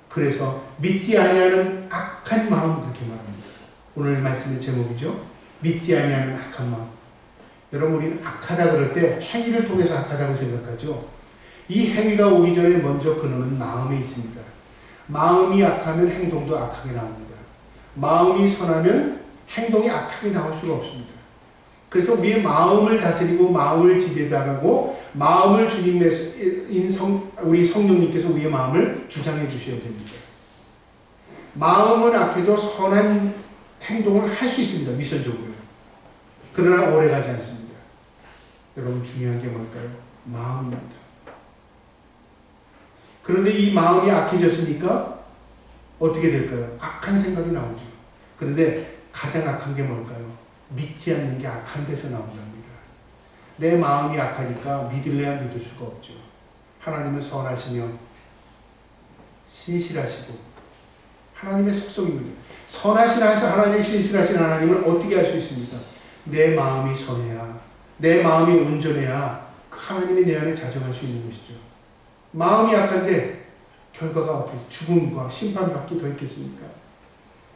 그래서 믿지 아니하는 악한 마음 그렇게 말합니다. 오늘 말씀의 제목이죠. 믿지 아니하는 악한 마음. 여러분 우리는 악하다 그럴 때 행위를 통해서 악하다고 생각하죠. 이 행위가 오기 전에 먼저 근원은 마음에 있습니다. 마음이 악하면 행동도 악하게 나옵니다. 마음이 선하면 행동이 악하게 나올 수가 없습니다. 그래서 우리의 마음을 다스리고 마음을 지배당하고 마음을 주님께서 우리 성령님께서 우리의 마음을 주장해 주셔야 됩니다. 마음은 악해도 선한 행동을 할 수 있습니다. 미션적으로. 그러나 오래가지 않습니다. 여러분 중요한 게 뭘까요? 마음입니다. 그런데 이 마음이 악해졌으니까 어떻게 될까요? 악한 생각이 나오죠. 그런데 가장 악한 게 뭘까요? 믿지 않는 게 악한 데서 나온답니다. 내 마음이 악하니까 믿을래야 믿을 수가 없죠. 하나님은 선하시며 신실하시고 하나님의 속성입니다. 선하신 하나님, 신실하신 하나님을 어떻게 알 수 있습니까? 내 마음이 선해야, 내 마음이 온전해야 그 하나님이 내 안에 자정할 수 있는 것이죠. 마음이 약한데 결과가 어떻게 죽음과 심판밖에 더 있겠습니까?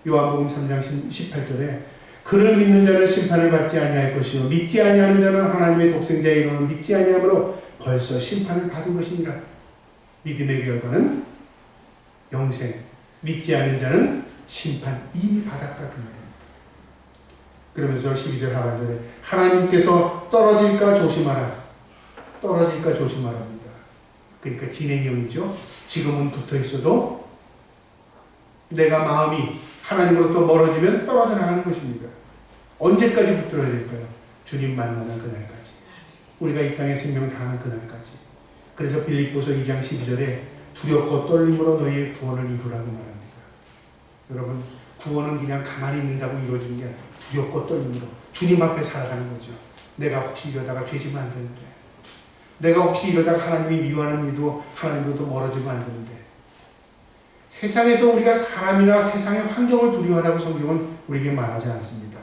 요한복음 3장 18절에 그를 믿는 자는 심판을 받지 아니할 것이요 믿지 아니하는 자는 하나님의 독생자의 이름을 믿지 아니하므로 벌써 심판을 받은 것이니라. 믿음의 결과는 영생, 믿지 않는 자는 심판 이미 받았다 그 말입니다. 그러면서 12절 하반절에 하나님께서 떨어질까 조심하라. 떨어질까 조심하랍니다. 그러니까 진행형이죠. 지금은 붙어 있어도 내가 마음이 하나님으로부터 멀어지면 떨어져 나가는 것입니다. 언제까지 붙들어야 될까요? 주님 만나는 그날까지. 우리가 이 땅에 생명 다하는 그날까지. 그래서 빌립보서 2장 12절에 두렵고 떨림으로 너희의 구원을 이루라고 말합니다. 여러분, 구원은 그냥 가만히 있는다고 이루어지는 게 아니라 두렵고 떨림으로 주님 앞에 살아가는 거죠. 내가 혹시 이러다가 죄지면 안 되는데, 내가 혹시 이러다가 하나님이 미워하는 일도 하나님으로부터 멀어지면 안 되는데, 세상에서 우리가 사람이나 세상의 환경을 두려워하라고 성경은 우리에게 말하지 않습니다.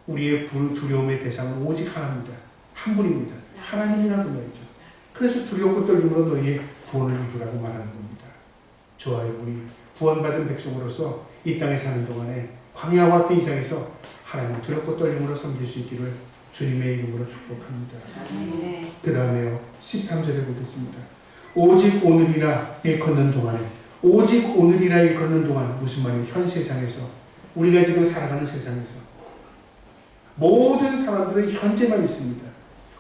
우리의 두려움의 대상은 오직 하나입니다. 한 분입니다. 하나님이라는 말이죠. 그래서 두렵고 떨림으로 너희의 구원을 이루라고 말하는 겁니다. 저와 여러분이 구원받은 백성으로서 이 땅에 사는 동안에 광야와 같은 이상에서 하나님 두렵고 떨림으로 섬길 수 있기를 주님의 이름으로 축복합니다. 그 다음에요, 13절에 보겠습니다. 오직 오늘이라 일컫는 동안에, 오직 오늘이라 일컫는 동안, 무슨 말이에요? 현 세상에서, 우리가 지금 살아가는 세상에서 모든 사람들은 현재만 있습니다.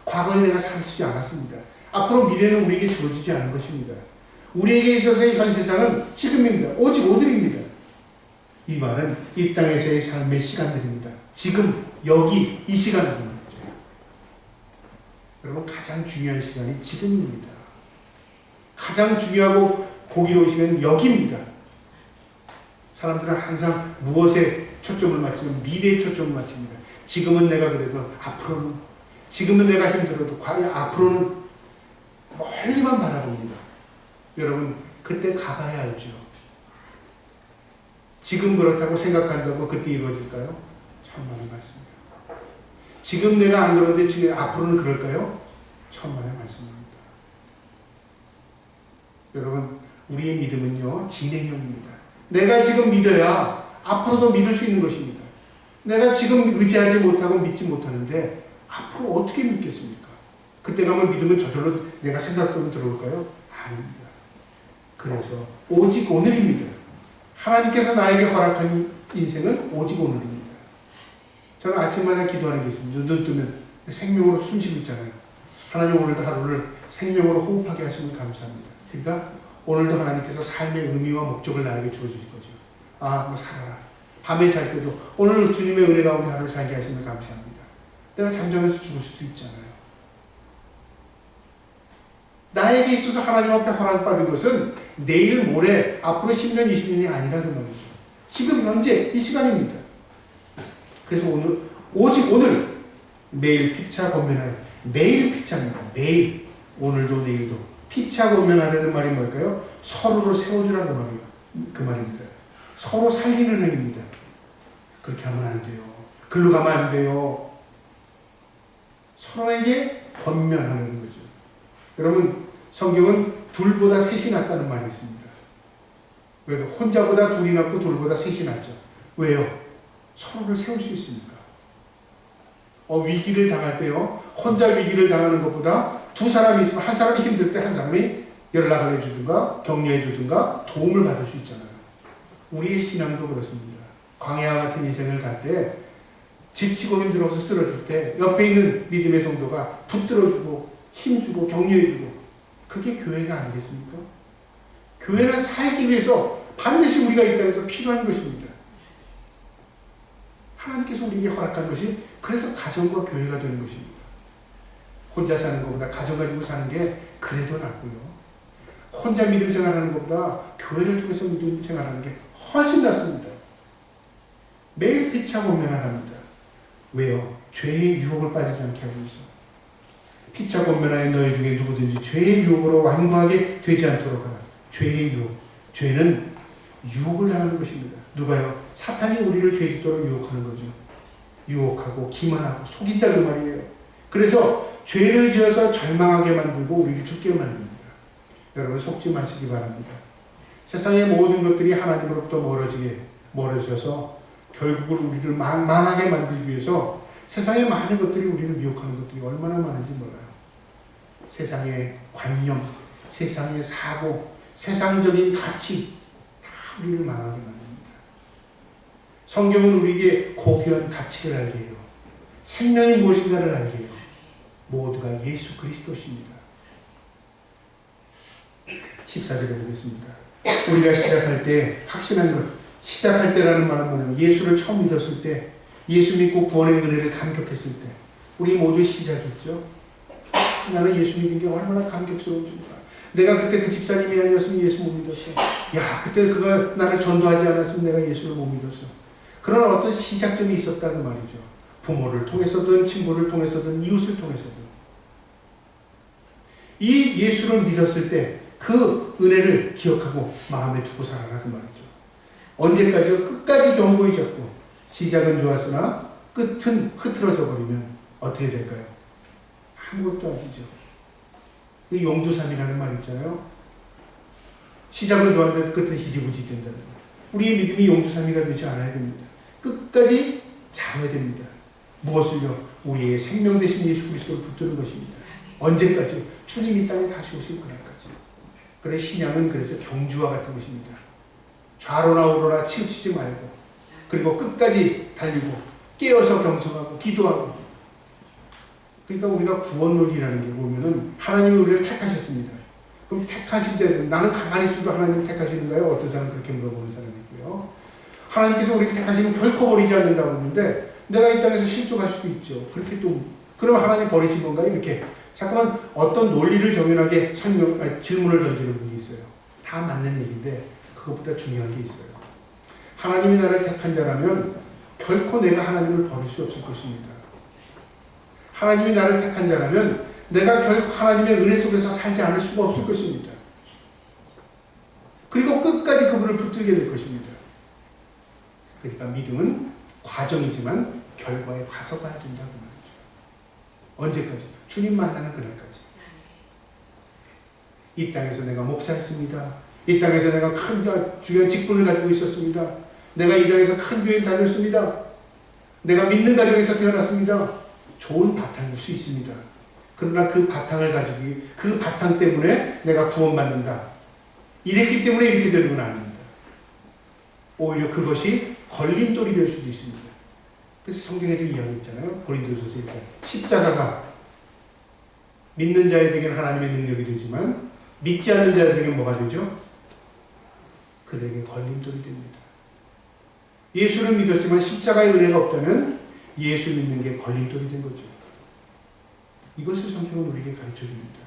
과거에 내가 살지 않았습니다. 앞으로 미래는 우리에게 주어지지 않은 것입니다. 우리에게 있어서의 현 세상은 지금입니다. 오직 오늘입니다. 이 말은 이 땅에서의 삶의 시간들입니다. 지금, 여기, 이 시간입니다. 여러분, 가장 중요한 시간이 지금입니다. 가장 중요하고 고기로운 시간은 여기입니다. 사람들은 항상 무엇에 초점을 맞추면 미래에 초점을 맞춥니다. 지금은 내가 그래도 앞으로는, 지금은 내가 힘들어도 과연 앞으로는 멀리만 바라봅니다. 여러분, 그때 가봐야 알죠. 지금 그렇다고 생각한다고 그때 이루어질까요? 천만의 말씀입니다. 지금 내가 안 그런데 지금 앞으로는 그럴까요? 천만의 말씀입니다. 여러분, 우리의 믿음은요, 진행형입니다. 내가 지금 믿어야 앞으로도 믿을 수 있는 것입니다. 내가 지금 의지하지 못하고 믿지 못하는데 앞으로 어떻게 믿겠습니까? 그때 가면 믿으면 저절로 내가 생각대로 들어올까요? 아닙니다. 그래서 오직 오늘입니다. 하나님께서 나에게 허락한 인생은 오직 오늘입니다. 저는 아침마다 기도하는 게 있습니다. 눈 뜨면 생명으로 숨쉬고 있잖아요. 하나님, 오늘도 하루를 생명으로 호흡하게 하시면 감사합니다. 그러니까 오늘도 하나님께서 삶의 의미와 목적을 나에게 주어주실 거죠. 뭐 살아라. 밤에 잘 때도 오늘 주님의 은혜 가운데 하루를 살게 하시면 감사합니다. 내가 잠자면서 죽을 수도 있잖아요. 나에게 있어서 하나님 앞에 허락받은 것은 내일, 모레, 앞으로 10년, 20년이 아니라는 말이죠. 지금 현재 이 시간입니다. 그래서 오늘, 오직 오늘, 매일 피차 권면하여, 매일 피차입니다. 매일, 오늘도 내일도 피차 권면하려는 말이 뭘까요? 서로를 세워주라는 말이에요. 그 말입니다. 서로 살리는 행위입니다. 그렇게 하면 안 돼요. 글로 가면 안 돼요. 서로에게 권면하는 거죠. 여러분, 성경은 둘보다 셋이 낫다는 말이 있습니다. 왜요? 혼자보다 둘이 낫고 둘보다 셋이 낫죠. 왜요? 서로를 세울 수 있으니까. 위기를 당할 때요, 혼자 위기를 당하는 것보다 두 사람이 있으면 한 사람이 힘들 때 한 사람이 연락을 해주든가 격려해 주든가 도움을 받을 수 있잖아요. 우리의 신앙도 그렇습니다. 광야와 같은 인생을 갈 때 지치고 힘들어서 쓰러질 때 옆에 있는 믿음의 성도가 붙들어주고 힘주고 격려해주고, 그게 교회가 아니겠습니까? 교회는 살기 위해서 반드시 우리가 이 땅에서 필요한 것입니다. 하나님께서 우리에게 허락한 것이 그래서 가정과 교회가 되는 것입니다. 혼자 사는 것보다 가정 가지고 사는 게 그래도 낫고요. 혼자 믿음 생활하는 것보다 교회를 통해서 믿음 생활하는 게 훨씬 낫습니다. 매일 피차 권면을 합니다. 왜요? 죄의 유혹을 빠지지 않게 하기 위해서. 피차 권면하여 너희 중에 누구든지 죄의 유혹으로 완고하게 되지 않도록 하라. 죄의 유혹. 죄는 유혹을 당하는 것입니다. 누가요? 사탄이 우리를 죄 짓도록 유혹하는 거죠. 유혹하고 기만하고 속인다 그 말이에요. 그래서 죄를 지어서 절망하게 만들고 우리를 죽게 만듭니다. 여러분, 속지 마시기 바랍니다. 세상의 모든 것들이 하나님으로부터 멀어져서 결국은 우리를 망하게 만들기 위해서 세상의 많은 것들이 우리를 미혹하는 것들이 얼마나 많은지 몰라요. 세상의 관념, 세상의 사고, 세상적인 가치 다 우리를 망하게 만듭니다. 성경은 우리에게 고귀한 가치를 알게 해요. 생명이 무엇인가를 알게 해요. 모두가 예수 그리스도십니다. 14절에 보겠습니다. 우리가 시작할 때 확신한 것, 시작할 때라는 말은 뭐냐면 예수를 처음 믿었을 때, 예수 믿고 구원의 은혜를 감격했을 때, 우리 모두 시작이죠. 나는 예수 믿는 게 얼마나 감격스러운지 몰라. 내가 그때 그 집사님이 아니었으면 예수 못 믿었어. 야, 그때 그가 나를 전도하지 않았으면 내가 예수를 못 믿었어. 그런 어떤 시작점이 있었다는 말이죠. 부모를 통해서든 친구를 통해서든 이웃을 통해서든 이 예수를 믿었을 때 그 은혜를 기억하고 마음에 두고 살아라 그 말이죠. 언제까지요? 끝까지 견고히 잡고 시작은 좋았으나 끝은 흐트러져 버리면 어떻게 될까요? 아무것도 아니죠. 용두삼이라는 말 있잖아요. 시작은 좋았는데 끝은 희지부지 된다는 말. 우리의 믿음이 용두삼이가 되지 않아야 됩니다. 끝까지 잡아야 됩니다. 무엇을요? 우리의 생명 되신 예수 그리스도를 붙드는 것입니다. 언제까지요? 주님이 땅에 다시 오실 그날까지. 그래 신앙은 그래서 경주와 같은 것입니다. 좌로나 우로나 치우치지 말고 그리고 끝까지 달리고 깨어서 경성하고 기도하고. 그러니까 우리가 구원론이라는 게 보면은 하나님이 우리를 택하셨습니다. 그럼 택하실 때 나는 가만히 있어도 하나님 택하시는가요? 어떤 사람은 그렇게 물어보는 사람이 있고요. 하나님께서 우리를 택하시면 결코 버리지 않는다고 하는데 내가 이 땅에서 실족할 수도 있죠. 그렇게 또 그러면 하나님 버리신 건가요? 이렇게 잠깐만 어떤 논리를 정연하게 질문을 던지는 분이 있어요. 다 맞는 얘기인데 그것보다 중요한 게 있어요. 하나님이 나를 택한 자라면 결코 내가 하나님을 버릴 수 없을 것입니다. 하나님이 나를 택한 자라면 내가 결코 하나님의 은혜 속에서 살지 않을 수가 없을 것입니다. 그리고 끝까지 그분을 붙들게 될 것입니다. 그러니까 믿음은 과정이지만 결과에 가서 봐야 된다고 말이죠. 언제까지? 주님 만나는 그날까지. 이 땅에서 내가 목사했습니다. 이 땅에서 내가 큰 중요한 직분을 가지고 있었습니다. 내가 이 땅에서 큰 교회를 다녔습니다. 내가 믿는 가정에서 태어났습니다. 좋은 바탕일 수 있습니다. 그러나 그 바탕을 가지고 그 바탕 때문에 내가 구원받는다. 이랬기 때문에 이렇게 되는 건 아닙니다. 오히려 그것이 걸림돌이 될 수도 있습니다. 그래서 성경에도 이야기 있잖아요. 고린도전서 1장. 십자가가 믿는 자에게는 하나님의 능력이 되지만 믿지 않는 자들에게는 뭐가 되죠? 그들에게 걸림돌이 됩니다. 예수를 믿었지만 십자가의 은혜가 없다면 예수 믿는 게 걸림돌이 된 거죠. 이것을 성경은 우리에게 가르쳐 줍니다.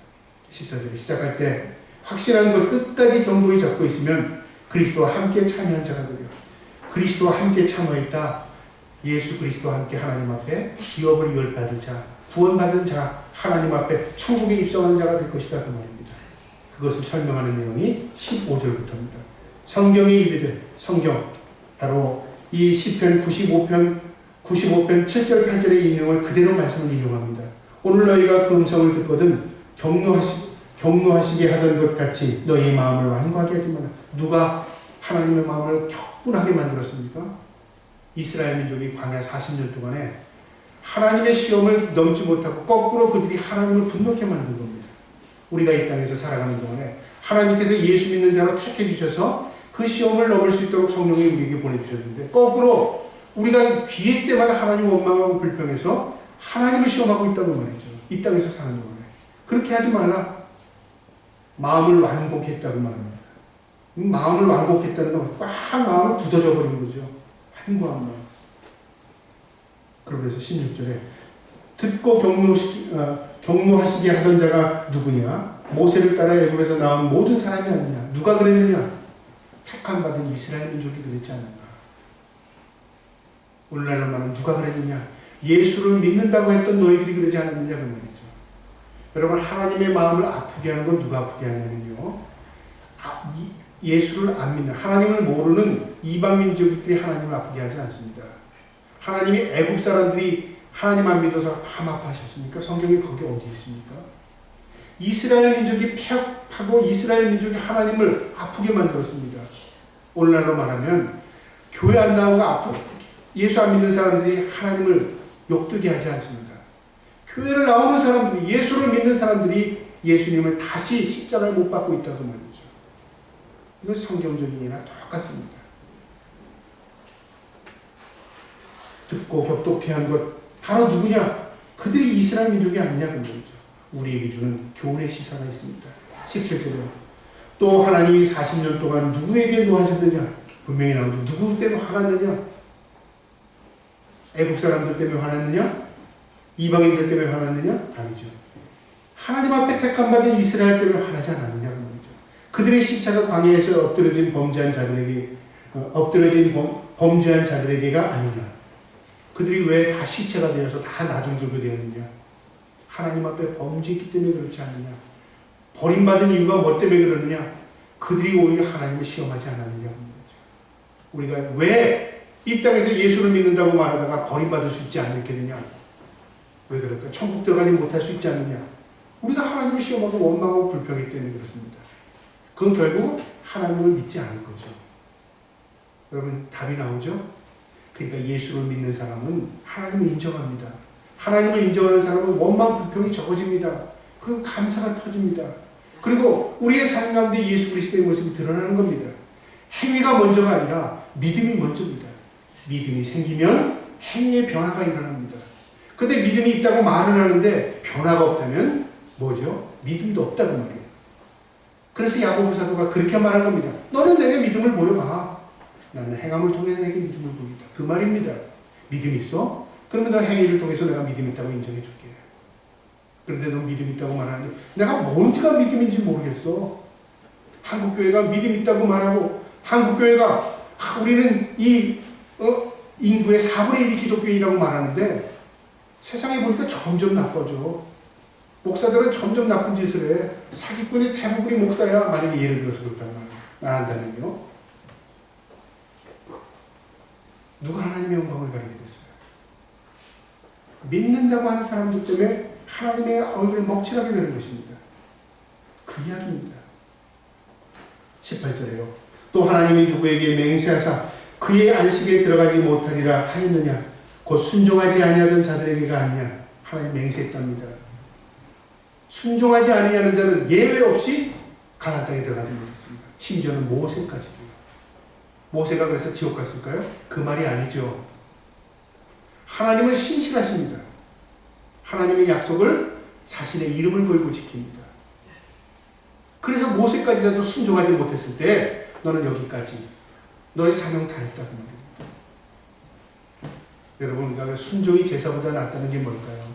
14절에 시작할 때 확실한 것 끝까지 견고히 잡고 있으면 그리스도와 함께 참여한 자가 되려. 그리스도와 함께 참여했다. 예수 그리스도와 함께 하나님 앞에 기업을 이어받을 자, 구원받은 자, 하나님 앞에 천국에 입성하는 자가 될 것이다 그 말입니다. 그것을 설명하는 내용이 15절부터입니다. 성경에 이르되 성경 바로 이 시편 95편 7절 8절의 인용을 그대로 말씀을 인용합니다. 오늘 너희가 그 음성을 듣거든 경노하시게 하던 것 같이 너희의 마음을 완고하게 하지 마라. 누가 하나님의 마음을 격분하게 만들었습니까? 이스라엘 민족이 광야 40년 동안에 하나님의 시험을 넘지 못하고 거꾸로 그들이 하나님을 분노케 만든 겁니다. 우리가 이 땅에서 살아가는 동안에 하나님께서 예수 믿는 자로 택해 주셔서 그 시험을 넘을 수 있도록 성령이 우리에게 보내주셨는데 거꾸로 우리가 기회 때마다 하나님 원망하고 불평해서 하나님을 시험하고 있다는 말이죠. 이 땅에서 사는 동안에. 그렇게 하지 말라. 마음을 완곡했다고 말합니다. 마음을 완곡했다는 건 꽉 마음을 굳어져 버린 거죠. 완고한 마음. 그러면서 16절에 듣고 경노하시게 하던 자가 누구냐? 모세를 따라 애굽에서 나온 모든 사람이 아니냐? 누가 그랬느냐? 택함 받은 이스라엘 민족이 그랬지 않는가? 오늘날로 말하면 누가 그랬느냐? 예수를 믿는다고 했던 너희들이 그러지 않았느냐 그 말이죠. 여러분 하나님의 마음을 아프게 하는 건 누가 아프게 하냐면요. 예수를 안 믿는 하나님을 모르는 이방 민족들이 하나님을 아프게 하지 않습니다. 하나님이 애굽 사람들이 하나님 안 믿어서 암 아파하셨습니까? 성경에 거기 어디 있습니까? 이스라엘 민족이 폐역하고 이스라엘 민족이 하나님을 아프게 만들었습니다. 오늘날로 말하면 교회 안 나오고 예수 안 믿는 사람들이 하나님을 욕되게 하지 않습니다. 교회를 나오는 사람들이 예수를 믿는 사람들이 예수님을 다시 십자가에 못 박고 있다고 말이죠. 이건 성경적인 예나 똑같습니다. 듣고 격독해 한 것 바로 누구냐? 그들이 이스라엘 민족이 아니냐 그 말이죠. 우리에게 주는 교훈의 시사가 있습니다. 17절에 또 하나님이 40년 동안 누구에게 노하셨느냐? 분명히 나오죠. 누구 때문에 화났느냐? 애국 사람들 때문에 화났느냐? 이방인들 때문에 화났느냐? 아니죠. 하나님 앞에 택함받은 이스라엘 때문에 화나지 않았느냐? 말이죠. 그들의 시체가 광야에서 엎드러진 범죄한 자들에게가 아니냐? 그들이 왜 다 시체가 되어서 다 나중 들게 되었느냐? 하나님 앞에 범죄했기 때문에 그렇지 않느냐? 버림받은 이유가 뭐 때문에 그러느냐? 그들이 오히려 하나님을 시험하지 않았느냐? 우리가 왜 이 땅에서 예수를 믿는다고 말하다가 버림받을 수 있지 않겠느냐? 왜 그럴까? 천국 들어가지 못할 수 있지 않느냐? 우리가 하나님을 시험하고 원망하고 불평하기 때문에 그렇습니다. 그건 결국 하나님을 믿지 않은 거죠. 여러분, 답이 나오죠? 그러니까 예수를 믿는 사람은 하나님을 인정합니다. 하나님을 인정하는 사람은 원망 불평이 적어집니다. 그리고 감사가 터집니다. 그리고 우리의 삶 가운데 예수 그리스도의 모습이 드러나는 겁니다. 행위가 먼저가 아니라 믿음이 먼저입니다. 믿음이 생기면 행위의 변화가 일어납니다. 근데 믿음이 있다고 말을 하는데 변화가 없다면 뭐죠? 믿음도 없다고 말이에요. 그래서 야고보 사도가 그렇게 말한 겁니다. 너는 내게 믿음을 보여봐. 나는 행함을 통해 내게 믿음을 보이다. 그 말입니다. 믿음 있어? 그러면 너 행위를 통해서 내가 믿음 있다고 인정해 줄게. 그런데 너 믿음 있다고 말하는데 내가 뭔지가 믿음인지 모르겠어. 한국교회가 믿음 있다고 말하고 한국교회가 우리는 인구의 4분의 1이 기독교인이라고 말하는데 세상에 보니까 점점 나빠져. 목사들은 점점 나쁜 짓을 해. 사기꾼이 대부분이 목사야. 만약에 예를 들어서 그렇다고 말한다면요. 누가 하나님의 영광을 가리게 됐어요? 믿는다고 하는 사람들 때문에 하나님의 얼굴에 먹칠하게 되는 것입니다. 그 이야기입니다. 18절에요. 또 하나님이 누구에게 맹세하사 그의 안식에 들어가지 못하리라 하였느냐? 곧 순종하지 아니하던 자들에게가 아니냐? 하나님 맹세했답니다. 순종하지 아니하는 자는 예외 없이 가나안 땅에 들어가지 못했습니다. 심지어는 모세까지도요. 모세가 그래서 지옥 갔을까요? 그 말이 아니죠. 하나님은 신실하십니다. 하나님의 약속을 자신의 이름을 걸고 지킵니다. 그래서 모세까지라도 순종하지 못했을 때 너는 여기까지 너의 사명 다 했다고 말입니다. 여러분, 그러니까 순종이 제사보다 낫다는 게 뭘까요?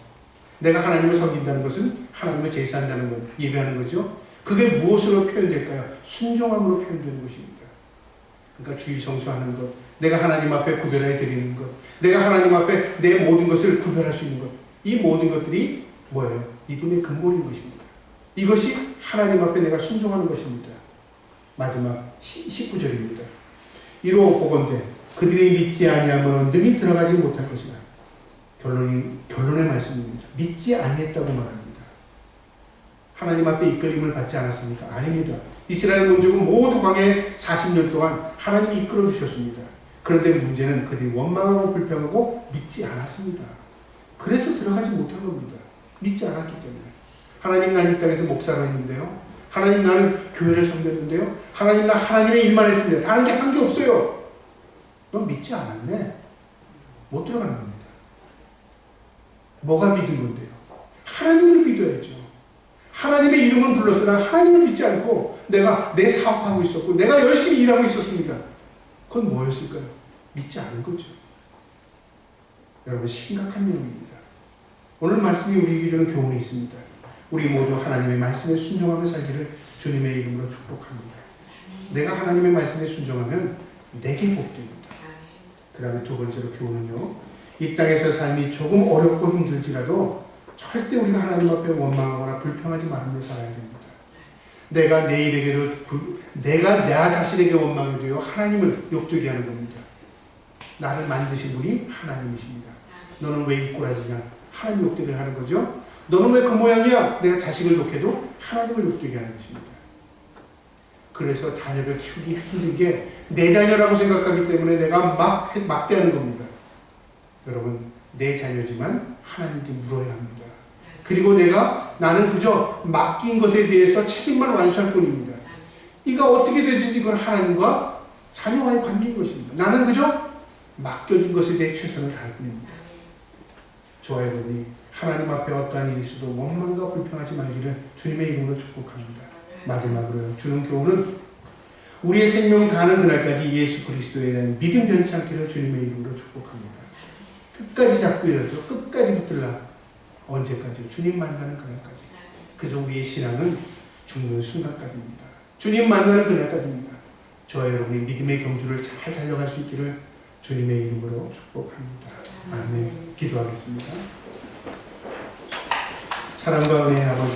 내가 하나님을 섬긴다는 것은 하나님을 제사한다는 것, 예배하는 거죠. 그게 무엇으로 표현될까요? 순종함으로 표현되는 것입니다. 그러니까 주일 성수하는 것, 내가 하나님 앞에 구별해 드리는 것, 내가 하나님 앞에 내 모든 것을 구별할 수 있는 것, 이 모든 것들이 뭐예요? 믿음의 근본인 것입니다. 이것이 하나님 앞에 내가 순종하는 것입니다. 마지막 19절입니다. 이로 보건대 그들이 믿지 아니하면 능히 들어가지 못할 것이다. 결론의 말씀입니다. 믿지 아니했다고 말합니다. 하나님 앞에 이끌림을 받지 않았습니까? 아닙니다. 이스라엘 민족은 모두 광야에 40년 동안 하나님이 이끌어 주셨습니다. 그런데 문제는 그들이 원망하고 불평하고 믿지 않았습니다. 그래서 들어가지 못한 겁니다. 믿지 않았기 때문에. 하나님, 난 이 땅에서 목사로 했는데요. 하나님, 나는 교회를 섬겼는데요. 하나님, 나 하나님의 일만 했습니다. 다른 게 한 게 없어요. 넌 믿지 않았네. 못 들어가는 겁니다. 뭐가 믿은 건데요? 하나님을 믿어야죠. 하나님의 이름은 불렀으나 하나님을 믿지 않고 내가 내 사업하고 있었고 내가 열심히 일하고 있었습니다. 그건 뭐였을까요? 믿지 않은 거죠. 여러분, 심각한 내용입니다. 오늘 말씀이 우리에게 주는 교훈이 있습니다. 우리 모두 하나님의 말씀에 순종하며 살기를 주님의 이름으로 축복합니다. 내가 하나님의 말씀에 순종하면 내게 복됩니다. 그 다음에 두 번째로 교훈은요. 이 땅에서 삶이 조금 어렵고 힘들지라도 절대 우리가 하나님 앞에 원망하거나 불평하지 말으며 살아야 됩니다. 내가 내 일에게도 내가 나 자신에게 원망해도요. 하나님을 욕되게 하는 겁니다. 나를 만드신 분이 하나님이십니다. 너는 왜 이 꼬라지냐? 하나님 욕되게 하는 거죠. 너는 왜 그 모양이야? 내가 자식을 욕해도 하나님을 욕되게 하는 것입니다. 그래서 자녀를 키우기 힘든 게 내 자녀라고 생각하기 때문에 내가 막대하는 겁니다. 여러분, 내 자녀지만 하나님께 물어야 합니다. 그리고 나는 그저 맡긴 것에 대해서 책임만 완수할 뿐입니다. 이가 어떻게 되든지 그건 하나님과 자녀와의 관계인 것입니다. 나는 그저 맡겨준 것에 대해 최선을 다할 뿐입니다. 저와 여러분이 하나님 앞에 어떠한 일이 있어도 원망과 불평하지 말기를 주님의 이름으로 축복합니다. 마지막으로 주는 교훈은 우리의 생명 다하는 그날까지 예수 그리스도에 대한 믿음 변치 않기를 주님의 이름으로 축복합니다. 끝까지 잡고 일어서 끝까지 붙들라. 언제까지요? 주님 만나는 그날까지. 그래서 우리의 신앙은 죽는 순간까지입니다. 주님 만나는 그날까지입니다. 저와 여러분이 믿음의 경주를 잘 달려갈 수 있기를 주님의 이름으로 축복합니다. 아멘. 기도하겠습니다. 사랑과 은혜의 아버지